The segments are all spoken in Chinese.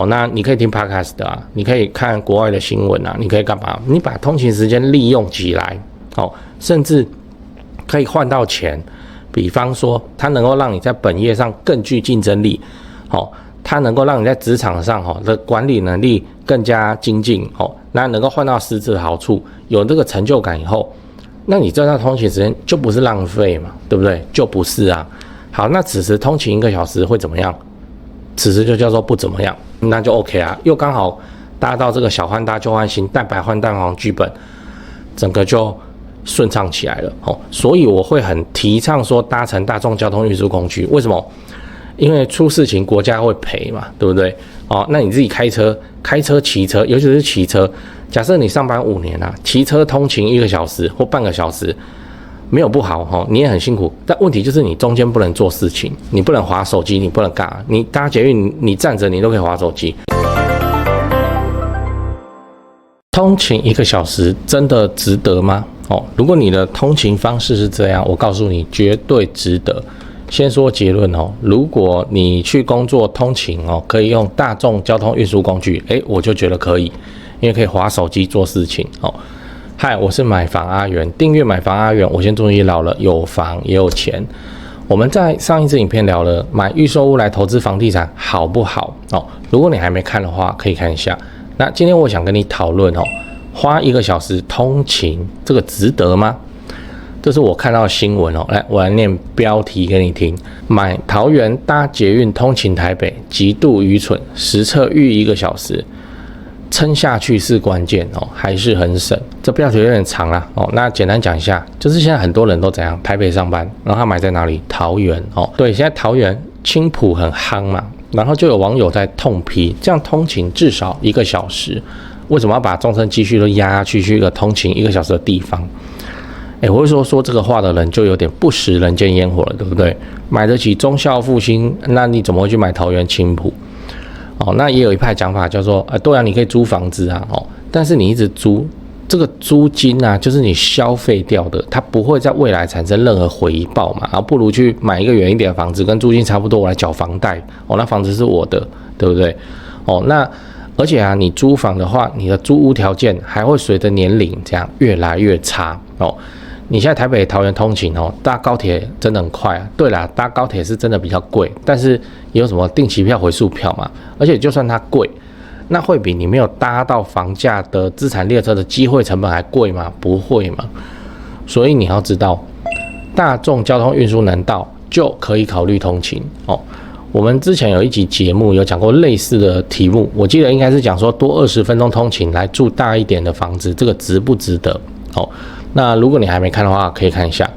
那你可以听 podcast 啊，你可以看国外的新闻啊，你可以干嘛？你把通勤时间利用起来，甚至可以换到钱。比方说，它能够让你在本业上更具竞争力，它能够让你在职场上的管理能力更加精进，那能够换到实质的好处，有这个成就感以后，那你这段通勤时间就不是浪费嘛，对不对？就不是啊。好，那此时通勤1个小时会怎么样？此时就叫做不怎么样，那就 OK 啊，又刚好搭到这个小换大旧换新，蛋白换蛋黄剧本，整个就顺畅起来了。所以我会很提倡说搭乘大众交通运输工具，为什么？因为出事情国家会赔嘛，对不对？那你自己开车、骑车，尤其是骑车，假设你上班5年啊，骑车通勤1个小时或半个小时，没有不好，你也很辛苦，但问题就是你中间不能做事情，你不能滑手机，你不能干，你搭捷运你站着你都可以滑手机。通勤1个小时真的值得吗？如果你的通勤方式是这样，我告诉你绝对值得。先说结论如果你去工作通勤可以用大众交通运输工具，我就觉得可以，因为可以滑手机做事情。嗨，我是买房阿元，订阅买房阿元，我先终于老了，有房也有钱。我们在上一支影片聊了买预售屋来投资房地产好不好？如果你还没看的话，可以看一下。那今天我想跟你讨论花1个小时通勤，这个值得吗？这是我看到的新闻来，我来念标题给你听。买桃园搭捷运通勤台北，极度愚蠢，实测预1个小时，撑下去是关键还是很省。这标题有点长啦那简单讲一下，就是现在很多人都怎样，台北上班，然后他买在哪里？桃园对，现在桃园青埔很夯嘛，然后就有网友在痛批，这样通勤至少1个小时，为什么要把终身积蓄都压下去一个通勤1个小时的地方？我会说这个话的人就有点不食人间烟火了，对不对？买得起忠孝复兴，那你怎么会去买桃园青埔？那也有一派讲法叫做，对啊，你可以租房子啊，但是你一直租，这个租金啊，就是你消费掉的，它不会在未来产生任何回报嘛，不如去买一个远一点的房子，跟租金差不多，我来缴房贷，那房子是我的，对不对？那而且啊，你租房的话，你的租屋条件还会随着年龄这样越来越差你现在台北桃园通勤搭高铁真的很快啊。对啦，搭高铁是真的比较贵，但是也有什么定期票、回数票嘛。而且就算它贵，那会比你没有搭到房价的资产列车的机会成本还贵吗？不会嘛。所以你要知道，大众交通运输能到就可以考虑通勤我们之前有一集节目有讲过类似的题目，我记得应该是讲说多20分钟通勤来住大一点的房子，这个值不值得？那如果你还没看的话，可以看一下。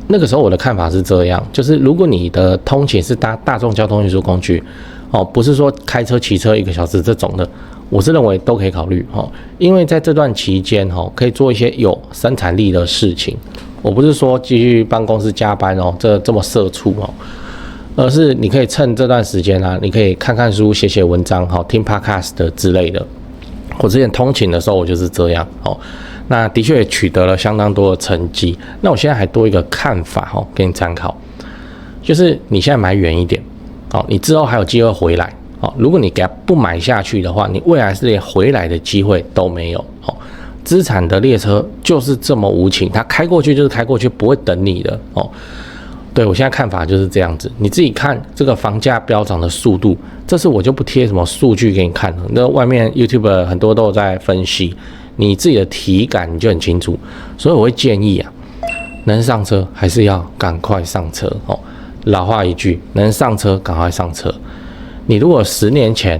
那个时候我的看法是这样，就是如果你的通勤是搭大众交通运输工具不是说开车骑车1个小时这种的，我是认为都可以考虑因为在这段期间可以做一些有生产力的事情。我不是说继续帮公司加班这么社畜而是你可以趁这段时间你可以看看书、写写文章听 podcast 之类的。我之前通勤的时候我就是这样那的确也取得了相当多的成绩。那我现在还多一个看法给你参考，就是你现在买远一点你之后还有机会回来如果你给它不买下去的话，你未来是连回来的机会都没有资产的列车就是这么无情，它开过去就是开过去，不会等你的对，我现在看法就是这样子，你自己看这个房价飙涨的速度，这次我就不贴什么数据给你看了，那外面 YouTube 很多都有在分析，你自己的体感你就很清楚。所以我会建议能上车还是要赶快上车老话一句，能上车赶快上车。你如果10年前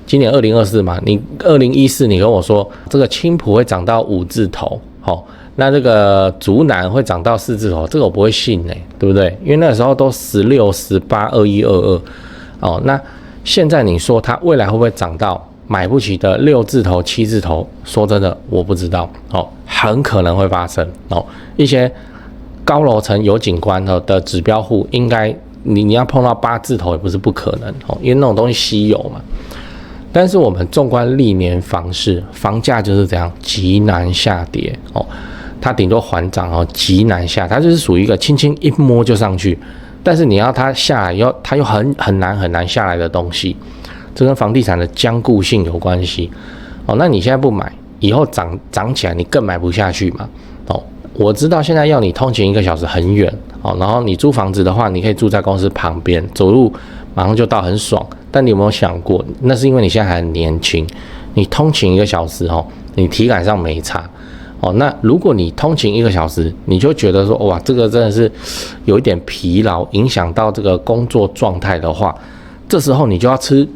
今年2024嘛，你2014你跟我说这个青埔会涨到5字头那这个竹南会涨到4字头，这个我不会信对不对？因为那个时候都16、18、21、22那现在你说它未来会不会涨到买不起的6字頭、7字頭？说真的，我不知道很可能会发生一些高楼层有景观的指标户，应该你要碰到8字頭也不是不可能因为那种东西稀有嘛。但是我们纵观历年房市，房价就是这样极难下跌它顶多缓涨极难下，它就是属于一个轻轻一摸就上去，但是你要它下来以后，它又很难下来的东西。这跟房地产的僵固性有关系。哦，那你现在不买，以后涨起来你更买不下去嘛。哦，我知道现在要你通勤1个小时很远，哦，然后你租房子的话，你可以住在公司旁边，走路马上就到，很爽。但你有没有想过，那是因为你现在还很年轻，你通勤1个小时，你体感上没差。哦，那如果你通勤1个小时，你就觉得说，哇，这个真的是有一点疲劳，影响到这个工作状态的话，这时候你就要吃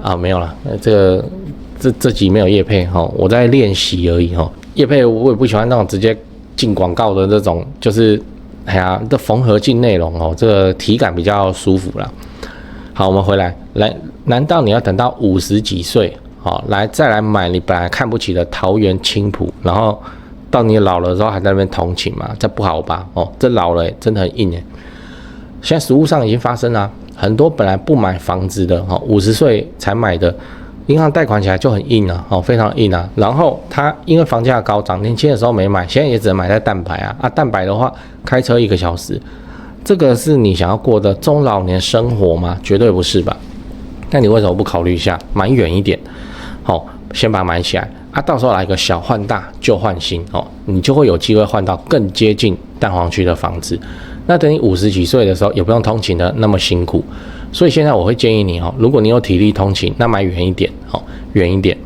啊，没有了，这集没有业配哈，我在练习而已哈。业配我也不喜欢那种直接进广告的这种，就是这缝合进内容哦，这个体感比较舒服啦。好，我们回来，难道你要等到50几岁？好，再来买你本来看不起的桃园青埔，然后到你老了之后还在那边通勤嘛？这不好吧？哦，这老了真的很硬耶。现在实务上已经发生了，很多本来不买房子的，50岁才买的，银行贷款起来就很硬啊，非常硬啊。然后他因为房价高涨，年轻的时候没买，现在也只能买在蛋白啊。蛋白的话，开车1个小时，这个是你想要过的中老年生活吗？绝对不是吧？那你为什么不考虑一下买远一点？先把它买起来啊，到时候来个小换大旧换新你就会有机会换到更接近蛋黄区的房子。那等你50几岁的时候，也不用通勤的那么辛苦。所以现在我会建议你如果你有体力通勤，那买远一点远一点。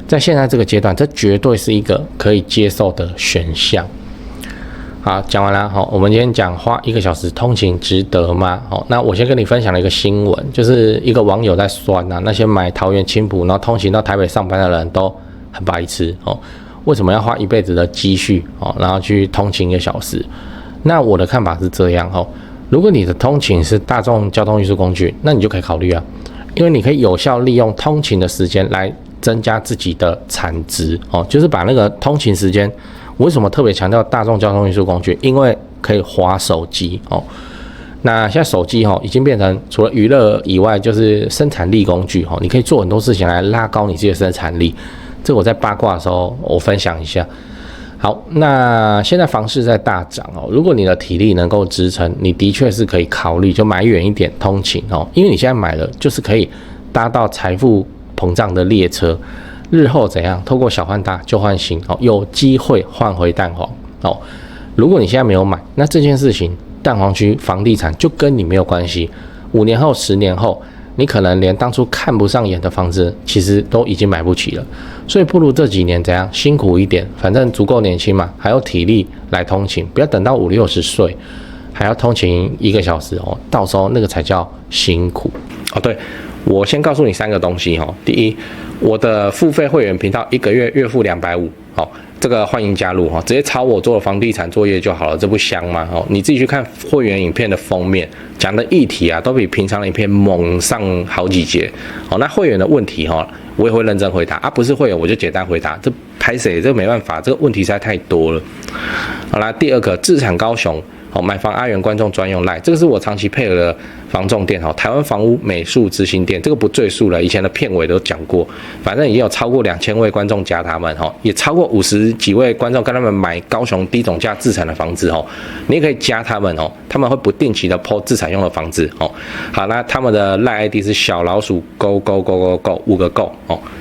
在现在这个阶段，这绝对是一个可以接受的选项。好，讲完了我们今天讲花1个小时通勤值得吗？那我先跟你分享了一个新闻，就是一个网友在酸那些买桃园青埔然后通勤到台北上班的人都很白痴为什么要花一辈子的积蓄然后去通勤1个小时？那我的看法是这样如果你的通勤是大众交通运输工具，那你就可以考虑啊，因为你可以有效利用通勤的时间来增加自己的产值就是把那个通勤时间。我为什么特别强调大众交通运输工具？因为可以滑手机那现在手机已经变成除了娱乐以外，就是生产力工具你可以做很多事情来拉高你自己的生产力。这个我在八卦的时候我分享一下。好，那现在房市在大涨如果你的体力能够支撑，你的确是可以考虑就买远一点通勤因为你现在买了就是可以搭到财富膨胀的列车。日后怎样？透过小换大旧换新有机会换回蛋黄如果你现在没有买，那这件事情蛋黄区房地产就跟你没有关系。5年后、10年后，你可能连当初看不上眼的房子，其实都已经买不起了。所以不如这几年怎样辛苦一点，反正足够年轻嘛，还有体力来通勤，不要等到50、60岁还要通勤1个小时到时候那个才叫辛苦对。我先告诉你3个东西第一，我的付费会员频道1个月月付250这个欢迎加入直接抄我做的房地产作业就好了，这不香吗你自己去看会员影片的封面，讲的议题都比平常的影片猛上好几节那会员的问题我也会认真回答不是会员我就简单回答，这拍谁这没办法，这个问题实在太多了。好啦，第二个，自产高雄买房阿元观众专用赖，这个是我长期配合的房仲店台湾房屋美术之星店，这个不赘述了，以前的片尾都讲过。反正已经有超过2000位观众加他们也超过50几位观众跟他们买高雄低总价自产的房子你也可以加他们他们会不定期的 po 自产用的房子好，那他们的赖 ID 是小老鼠勾勾勾勾勾5个勾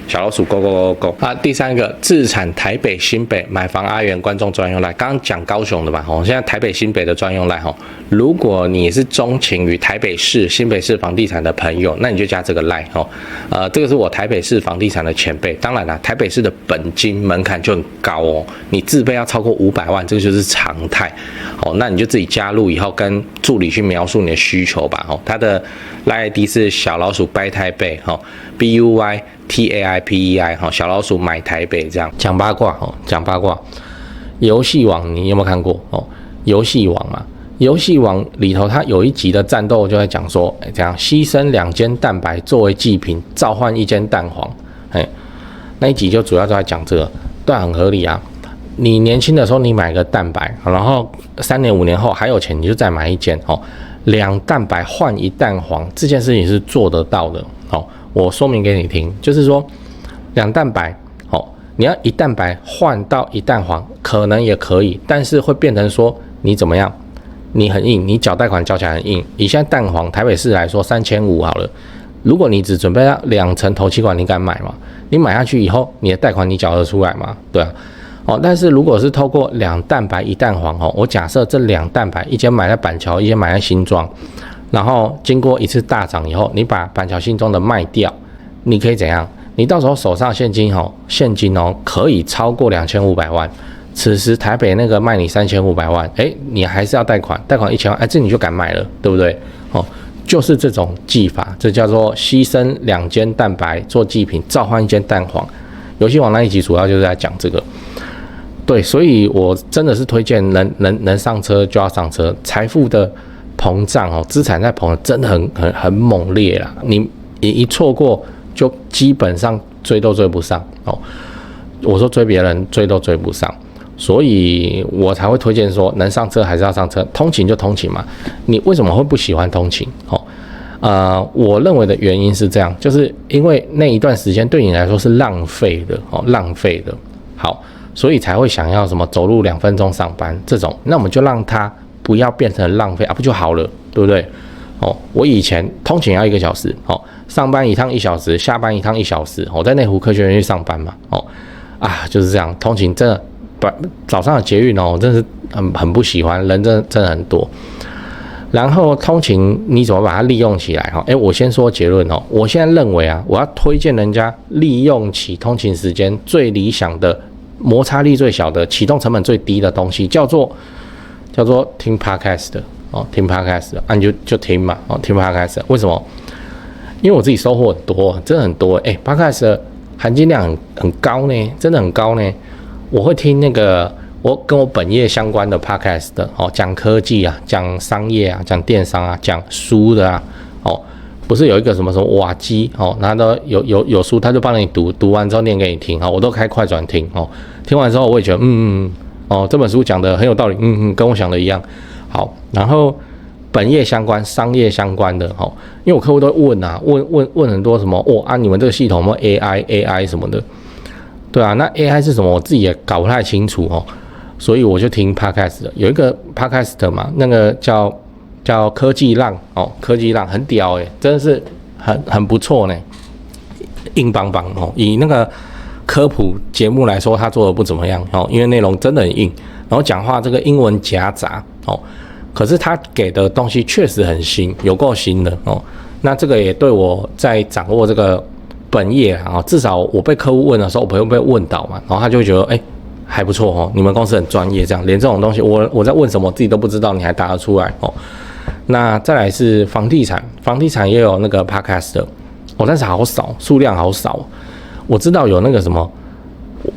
小老鼠勾勾勾勾勾。第3个，自产台北新北买房阿元观众专用赖，刚刚讲高雄的吧现在台北新北的专用赖如果你是钟情于台北市、新北市房地产的朋友，那你就加这个赖这个是我台北市房地产的前辈。当然啦，台北市的本金门槛就很高你自备要超过500万，这个就是常态那你就自己加入以后跟助理去描述你的需求吧他的赖 ID 是小老鼠掰台北BUYTAIPEI 小老鼠买台北，这样讲八卦讲八卦。游戏王你有没有看过游戏王嘛，游戏王里头它有一集的战斗就在讲说这样牺牲2间蛋白作为祭品，召唤1间蛋黄那一集就主要就在讲这个，对，很合理啊。你年轻的时候你买个蛋白，然后3年5年后还有钱你就再买1间2蛋白换1蛋黄，这件事情是做得到的我说明给你听，就是说2蛋白你要1蛋白换到1蛋黄可能也可以，但是会变成说你怎么样，你很硬，你缴贷款缴起来很硬。以现在蛋黄台北市来说3500好了，如果你只准备要2层头期款，你敢买吗？你买下去以后，你的贷款你缴得出来吗？对啊。但是如果是透过2蛋白1蛋黄我假设这2蛋白，一间买在板桥，一间买在新庄，然后经过一次大涨以后，你把板桥新庄的卖掉，你可以怎样？你到时候手上现金可以超过2500万。此时台北那个卖你3500万，你还是要贷款1000万，这你就敢买了，对不对？就是这种技法，这叫做牺牲2间蛋白做祭品，召唤1间蛋黄。游戏王那一集主要就是在讲这个。对，所以我真的是推荐能上车就要上车。财富的膨胀资产在膨胀真的很猛烈啦。你一错过，就基本上追都追不上我说追别人追都追不上，所以我才会推荐说能上车还是要上车。通勤就通勤嘛，你为什么会不喜欢通勤？我认为的原因是这样，就是因为那一段时间对你来说是浪费的浪费的。好。所以才会想要什么走路2分钟上班这种，那我们就让它不要变成浪费不就好了，对不对？我以前通勤要1个小时上班1趟1小时，下班1趟1小时。我在内湖科学园去上班嘛就是这样。通勤真的早上的捷运真的是很不喜欢，人真的很多。然后通勤你怎么把它利用起来我先说结论我现在认为我要推荐人家利用起通勤时间最理想的。摩擦力最小的、启动成本最低的东西，叫做听 podcast 听 podcast 你就听嘛听 podcast。为什么？因为我自己收获很多，真的很多podcast 的含金量很高呢，真的很高呢。我会听那个跟我本业相关的 podcast 讲科技讲商业讲电商讲书的不是有一个什么瓦基然后有书他就帮你读完之后念给你听我都开快转听听完之后我也觉得这本书讲的很有道理跟我想的一样。好，然后本业相关商业相关的因为我客户都会问很多什么你们这个系统有没有 AI 什么的。对啊，那 AI 是什么我自己也搞不太清楚所以我就听 podcast 的。有一个 podcast 嘛，那个叫科技浪科技浪很屌真的是很不错呢，硬邦邦以那个科普节目来说，他做的不怎么样因为内容真的很硬，然后讲话这个英文夹杂可是他给的东西确实很新，有够新的那这个也对我在掌握这个本业至少我被客户问的时候，我不会被问到嘛，然后他就会觉得还不错你们公司很专业，这样连这种东西我在问什么自己都不知道，你还答得出来那再来是房地产也有那个 podcast 的但是好少，数量好少。我知道有那个什么，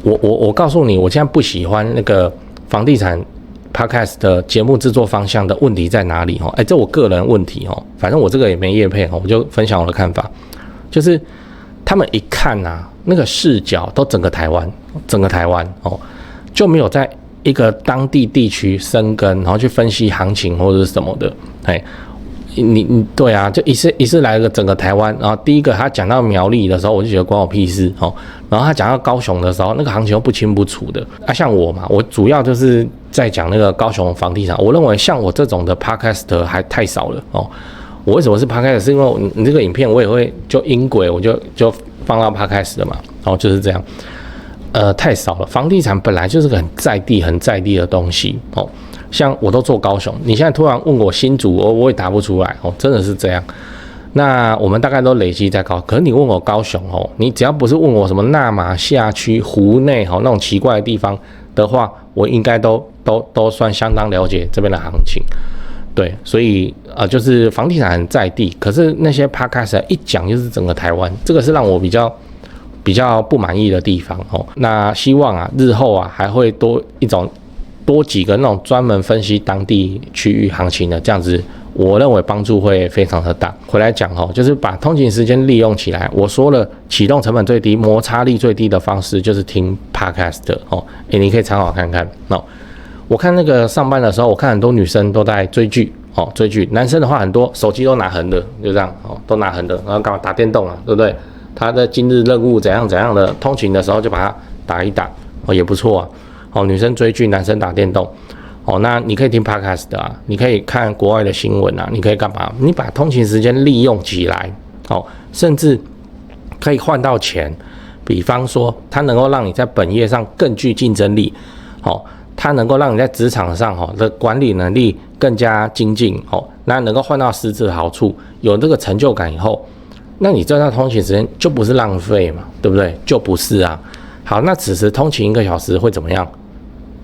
我告诉你，我现在不喜欢那个房地产 podcast 的节目制作方向的问题在哪里这我个人问题反正我这个也没业配我就分享我的看法，就是他们一看那个视角都整个台湾就没有在一个当地地区生根，然后去分析行情或者是什么的。你对就一次来个整个台湾，然后第一个他讲到苗栗的时候，我就觉得关我屁事然后他讲到高雄的时候，那个行情又不清不楚的像我嘛，我主要就是在讲那个高雄房地产。我认为像我这种的 podcast 还太少了我为什么是 podcast？ 是因为你这个影片我也会就音轨，我就放到 podcast 的嘛就是这样。太少了。房地产本来就是个很在地的东西像我都做高雄，你现在突然问我新竹，我也答不出来真的是这样。那我们大概都累积在可是你问我高雄你只要不是问我什么纳马夏区、湖内那种奇怪的地方的话，我应该都算相当了解这边的行情。对，所以就是房地产很在地，可是那些 podcast 一讲就是整个台湾，这个是让我比较不满意的地方那希望日后还会多几个那种专门分析当地区域行情的，这样子我认为帮助会非常的大。回来讲就是把通勤时间利用起来。我说了，启动成本最低、摩擦力最低的方式就是听 podcast 你可以参考看看我看那个上班的时候，我看很多女生都在追剧追剧，男生的话很多手机都拿横的，就这样都拿横的，然后干嘛打电动对不对？他的今日任务怎样的，通勤的时候就把它打一打也不错女生追剧，男生打电动那你可以听 podcast 你可以看国外的新闻你可以干嘛？你把通勤时间利用起来哦，甚至可以换到钱。比方说，它能够让你在本业上更具竞争力，哦，它能够让你在职场上的管理能力更加精进，哦，那能够换到实质的好处，有这个成就感以后，那你这段通勤时间就不是浪费嘛，对不对？就不是啊。好，那此时通勤1个小时会怎么样？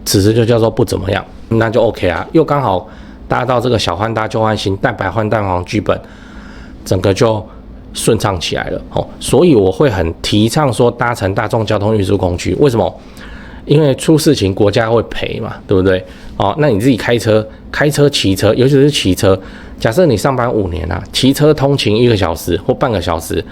此时就叫做不怎么样，那就 OK 啊，又刚好搭到这个小换大旧换新、蛋白换蛋黄剧本，整个就顺畅起来了哦。所以我会很提倡说搭乘大众交通运输工具，为什么？因为出事情国家会赔嘛，对不对？哦，那你自己开车、骑车，尤其是骑车，假设你上班5年啊，骑车通勤1个小时或半个小时。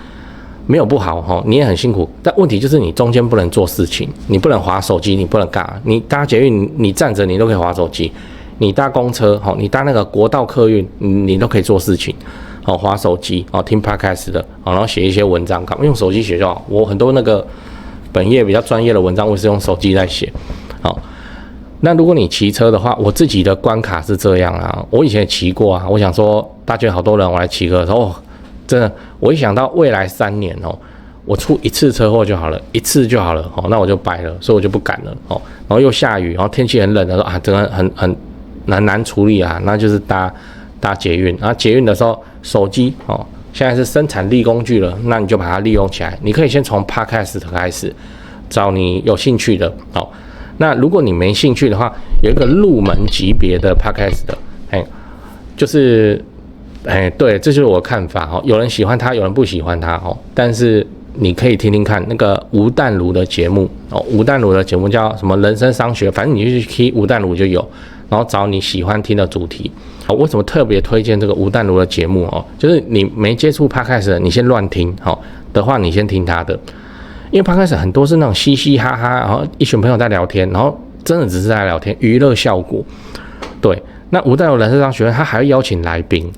没有不好哈，你也很辛苦，但问题就是你中间不能做事情，你不能滑手机，你不能干嘛？你搭捷运，你站着你都可以滑手机；你搭公车，你搭那个国道客运，你都可以做事情，滑手机，听 podcast 的，然后写一些文章，用手机写就好。我很多那个本业比较专业的文章，我是用手机在写。好，那如果你骑车的话，我自己的关卡是这样啊，我以前也骑过啊，我想说大家好多人我来骑个的时候。真的，我一想到未来3年我出1次车祸就好了，1次就好了那我就掰了，所以我就不敢了然后又下雨，然后天气很冷的时候啊，真的很难处理啊，那就是搭捷运，然后捷运的时候手机现在是生产力工具了，那你就把它利用起来。你可以先从 podcast 开始，找你有兴趣的那如果你没兴趣的话，有一个入门级别的 podcast 的，就是。对，这就是我的看法有人喜欢他，有人不喜欢他但是你可以听听看那个吴淡如的节目吴淡如的节目叫什么人生商学，反正你就去听吴淡如就有，然后找你喜欢听的主题。为什么特别推荐这个吴淡如的节目就是你没接触 podcast 的，你先乱听的话，你先听他的，因为 podcast 很多是那种嘻嘻哈哈，然后一群朋友在聊天，然后真的只是在聊天，娱乐效果，对。那吴淡如人生商学院，他还会邀请来宾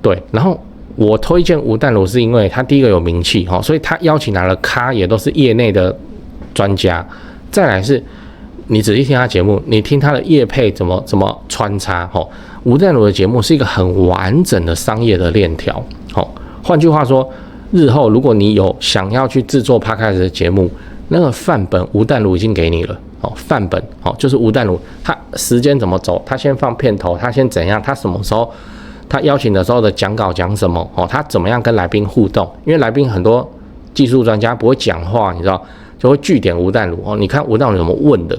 对。然后我推荐吴淡如是因为他第一个有名气所以他邀请来了咖也都是业内的专家。再来是，你仔细听他节目，你听他的业配怎么穿插吴淡如的节目是一个很完整的商业的链条换句话说，日后如果你有想要去制作 podcast 的节目，那个范本吴淡如已经给你了。范本就是吴淡如，他时间怎么走，他先放片头，他先怎样，他什么时候，他邀请的时候的讲稿讲什么他怎么样跟来宾互动，因为来宾很多技术专家不会讲话，你知道，就会据点吴淡如你看吴淡如怎么问的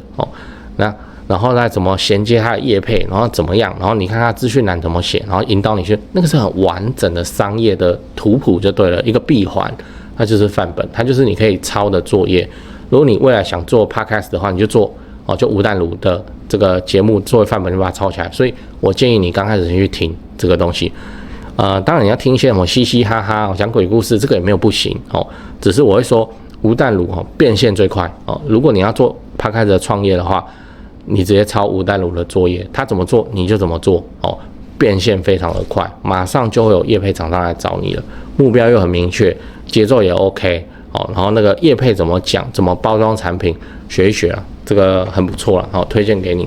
然后呢怎么衔接他的业配，然后怎么样，然后你看他资讯栏怎么写，然后引导你去，那个是很完整的商业的图谱就对了，一个闭环，它就是范本，它就是你可以抄的作业。如果你未来想做 podcast 的话，你就做就吴淡如的这个节目作为范本，就把它抄起来。所以我建议你刚开始先去听这个东西。当然你要听一些什么嘻嘻哈哈讲鬼故事，这个也没有不行只是我会说吴淡如变现最快如果你要做 podcast 的创业的话，你直接抄吴淡如的作业，他怎么做你就怎么做变现非常的快，马上就会有业配厂商来找你了，目标又很明确，节奏也 OK。然后那个业配怎么讲，怎么包装产品，学一学这个很不错了，推荐给你。